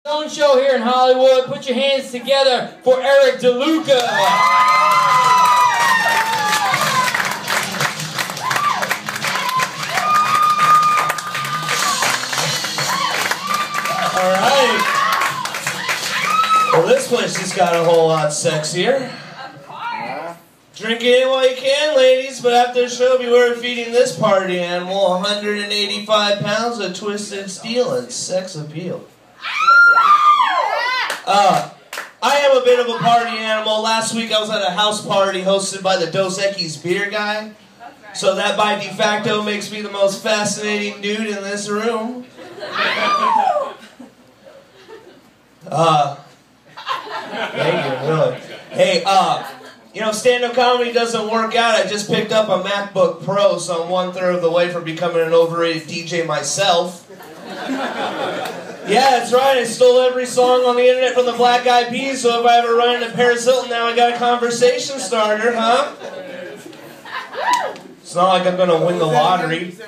Own show here in Hollywood. Put your hands together for Eric DeLuca. All right. Well, this place just got a whole lot sexier. Of course. Drink it in while you can, ladies, but after the show, beware feeding this party animal 185 pounds of twisted steel and sex appeal. I am a bit of a party animal. Last week I was at a house party hosted by the Dos Equis beer guy. So that by de facto makes me the most fascinating dude in this room. Thank you, really. Hey, you know, stand-up comedy doesn't work out. I just picked up a MacBook Pro, so I'm 1/3 of the way from becoming an overrated DJ myself. Yeah, that's right. I stole every song on the internet from the Black Eyed Peas, so if I ever run into Paris Hilton, now I got a conversation starter, huh? It's not like I'm going to win the lottery. It's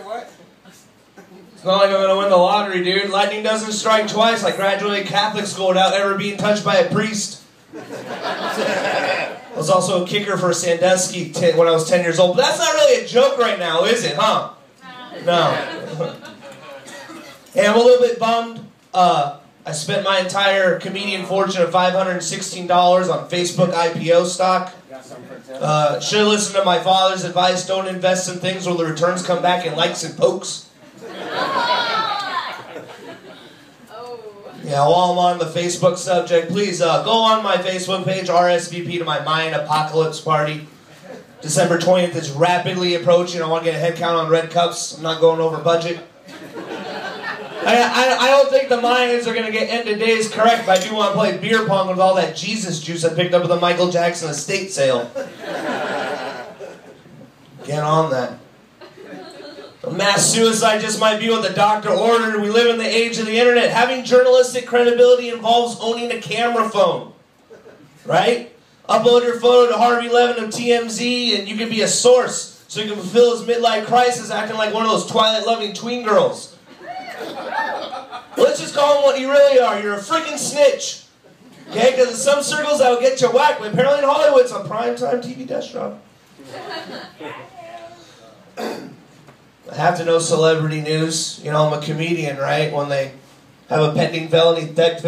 not like I'm going to win the lottery, dude. Lightning doesn't strike twice. I graduated Catholic school without ever being touched by a priest. I was also a kicker for Sandusky when I was 10 years old. But that's not really a joke right now, is it, huh? No. Hey, I'm a little bit bummed. I spent my entire comedian fortune of $516 on Facebook IPO stock. Should have listened to my father's advice. Don't invest in things where the returns come back in likes and pokes. Yeah, while I'm on the Facebook subject, please go on my Facebook page, RSVP to my Mayan Apocalypse Party. December 20th is rapidly approaching. I want to get a head count on red cups. I'm not going over budget. I don't think the Mayans are going to get end of days correct, but I do want to play beer pong with all that Jesus juice I picked up at the Michael Jackson estate sale. Get on that. A mass suicide just might be what the doctor ordered. We live in the age of the internet. Having journalistic credibility involves owning a camera phone. Right? Upload your photo to Harvey Levin of TMZ and you can be a source. So you can fulfill his midlife crisis acting like one of those Twilight-loving tween girls. Let's just call him what you really are. You're a freaking snitch. Okay? Because in some circles that will get you whacked, but apparently in Hollywood it's a primetime TV desk job. I have to know celebrity news. You know, I'm a comedian, right? When they have a pending felony theft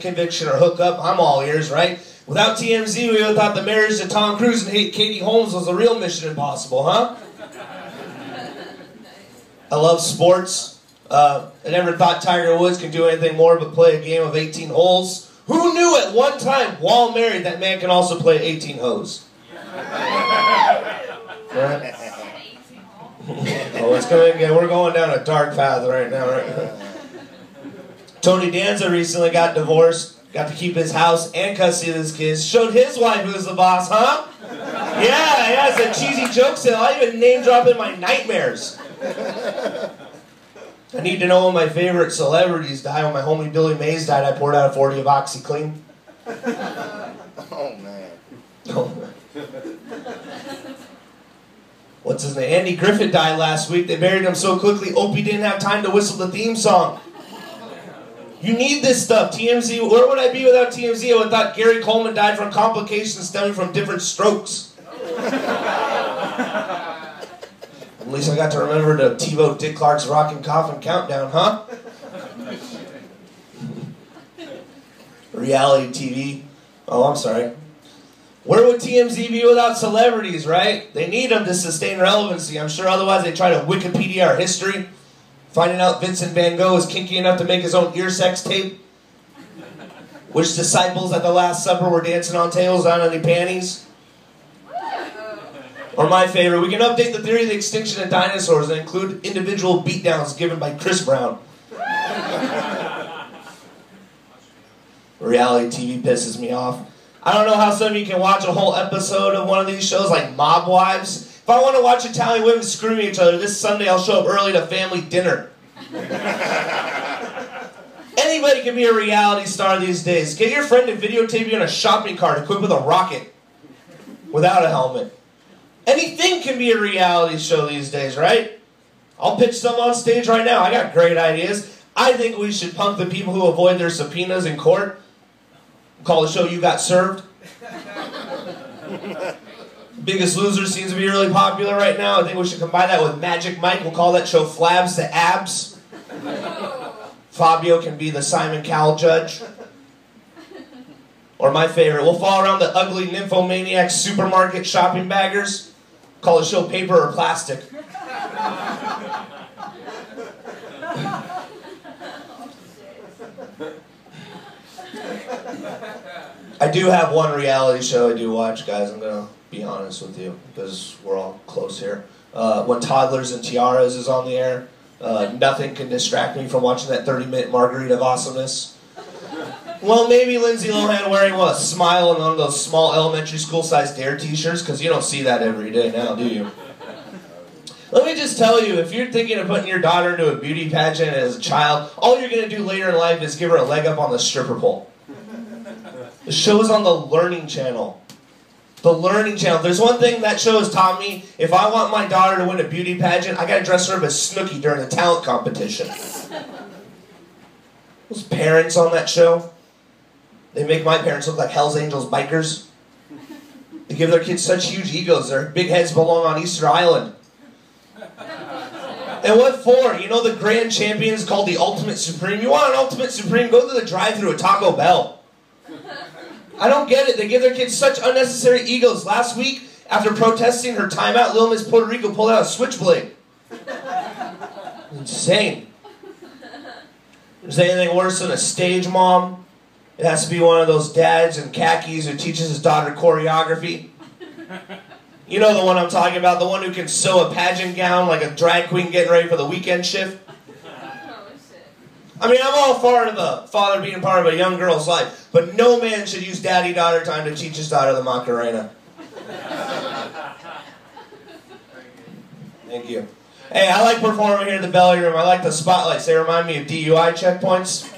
conviction or hookup, I'm all ears, right? Without TMZ, we would have thought the marriage to Tom Cruise and Katie Holmes was a real Mission Impossible, huh? I love sports. I never thought Tiger Woods could do anything more but play a game of 18 holes. Who knew at one time, while married, that man can also play 18 hoes? Right? Oh, it's going again. We're going down a dark path right now. Right? Tony Danza recently got divorced, got to keep his house and custody of his kids. Showed his wife who's the boss, huh? Yeah, it's a cheesy joke sale. I even name drop in my nightmares. I need to know when my favorite celebrities die. When my homie Billy Mays died, I poured out a 40 of OxyClean. Oh, man. Oh, man. What's his name? Andy Griffith died last week. They buried him so quickly, Opie didn't have time to whistle the theme song. You need this stuff. TMZ, where would I be without TMZ? I would have thought Gary Coleman died from complications stemming from different strokes. At least I got to remember to TiVo Dick Clark's Rockin' Coffin Countdown, huh? Reality TV. Oh, I'm sorry. Where would TMZ be without celebrities, right? They need them to sustain relevancy. I'm sure otherwise they try to Wikipedia our history. Finding out Vincent Van Gogh was kinky enough to make his own ear sex tape. Which disciples at the Last Supper were dancing on tables without any panties. Or my favorite, we can update the theory of the extinction of dinosaurs and include individual beatdowns given by Chris Brown. Reality TV pisses me off. I don't know how some of you can watch a whole episode of one of these shows like Mob Wives. If I want to watch Italian women screwing each other, this Sunday I'll show up early to family dinner. Anybody can be a reality star these days. Get your friend to videotape you in a shopping cart equipped with a rocket. Without a helmet. Anything can be a reality show these days, right? I'll pitch some on stage right now. I got great ideas. I think we should punk the people who avoid their subpoenas in court. Call the show You Got Served. Biggest Loser seems to be really popular right now. I think we should combine that with Magic Mike. We'll call that show Flabs to Abs. Fabio can be the Simon Cowell judge. Or my favorite, we'll fall around the ugly nymphomaniac supermarket shopping baggers. Call the show Paper or Plastic. I do have one reality show I do watch, guys. I'm going to be honest with you, because we're all close here. When Toddlers and Tiaras is on the air, nothing can distract me from watching that 30-minute margarita of awesomeness. Well, maybe Lindsay Lohan wearing a smile and one of those small elementary school-sized Dare t-shirts, because you don't see that every day now, do you? Let me just tell you, if you're thinking of putting your daughter into a beauty pageant as a child, all you're going to do later in life is give her a leg up on the stripper pole. The show's on the Learning Channel. The Learning Channel. There's one thing that show has taught me. If I want my daughter to win a beauty pageant, I got to dress her up as Snooki during the talent competition. Those parents on that show, they make my parents look like Hell's Angels bikers. They give their kids such huge egos. Their big heads belong on Easter Island. And what for? You know the grand champion is called the Ultimate Supreme? You want an Ultimate Supreme? Go to the drive-thru at Taco Bell. I don't get it. They give their kids such unnecessary egos. Last week, after protesting her timeout, Little Miss Puerto Rico pulled out a switchblade. Insane. Is there anything worse than a stage mom? It has to be one of those dads in khakis who teaches his daughter choreography. You know the one I'm talking about, the one who can sew a pageant gown like a drag queen getting ready for the weekend shift. I mean, I'm all for the father being part of a young girl's life, but no man should use daddy-daughter time to teach his daughter the Macarena. Thank you. Hey, I like performing here at the Belly Room. I like the spotlights. They remind me of DUI checkpoints.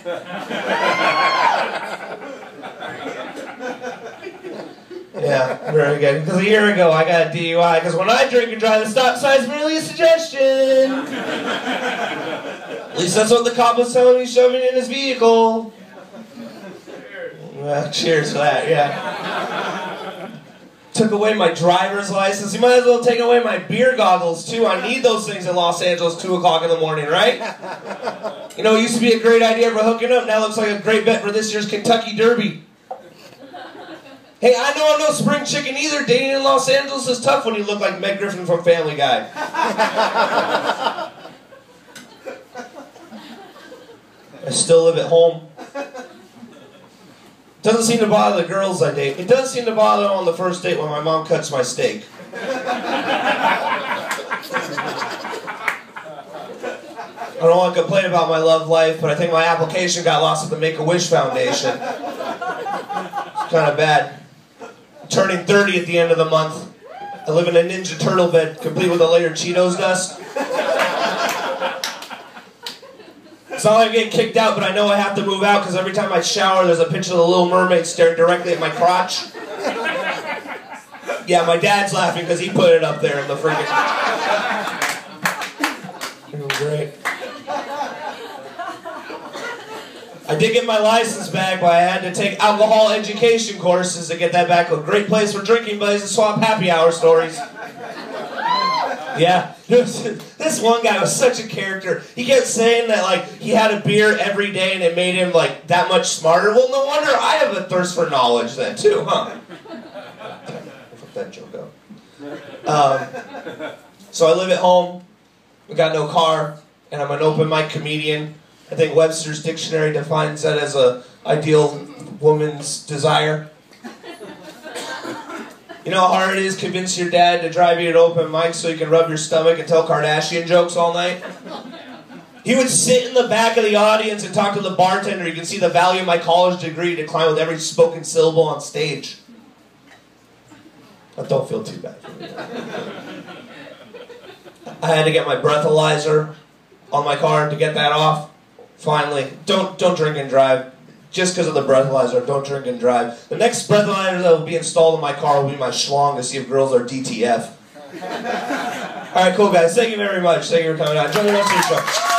Yeah, very good. Because a year ago I got a DUI, because when I drink and drive, the stop sign's merely a suggestion. At least that's what the cop was telling me, shoving in his vehicle. Well, cheers for that, yeah. Took away my driver's license. You might as well take away my beer goggles, too. I need those things in Los Angeles 2 o'clock in the morning, right? You know, it used to be a great idea for hooking up. Now it looks like a great bet for this year's Kentucky Derby. Hey, I know I'm no spring chicken either. Dating in Los Angeles is tough when you look like Meg Griffin from Family Guy. I still live at home. Doesn't seem to bother the girls I date. It does seem to bother them on the first date when my mom cuts my steak. I don't want to complain about my love life, but I think my application got lost at the Make-A-Wish Foundation. It's kind of bad. I'm turning 30 at the end of the month. I live in a Ninja Turtle bed, complete with a layer of Cheetos dust. It's not like I'm getting kicked out, but I know I have to move out because every time I shower, there's a picture of the Little Mermaid staring directly at my crotch. Yeah, my dad's laughing because he put it up there in the freaking... Great. I did get my license back, but I had to take alcohol education courses to get that back. A great place for drinking buddies to swap happy hour stories. Yeah, this one guy was such a character. He kept saying that, like, he had a beer every day and it made him, like, that much smarter. Well, no wonder I have a thirst for knowledge then, too, huh? Fuck that joke out. So I live at home. I got no car, and I'm an open mic comedian. I think Webster's dictionary defines that as a ideal woman's desire. You know how hard it is to convince your dad to drive you to open mic so you can rub your stomach and tell Kardashian jokes all night? He would sit in the back of the audience and talk to the bartender. You can see the value of my college degree decline with every spoken syllable on stage. I don't feel too bad for me. I had to get my breathalyzer on my car to get that off. Finally, don't drink and drive. Just because of the breathalyzer, don't drink and drive. The next breathalyzer that will be installed in my car will be my schlong to see if girls are DTF. Alright, cool guys. Thank you very much. Thank you for coming out. Enjoy the rest of your show.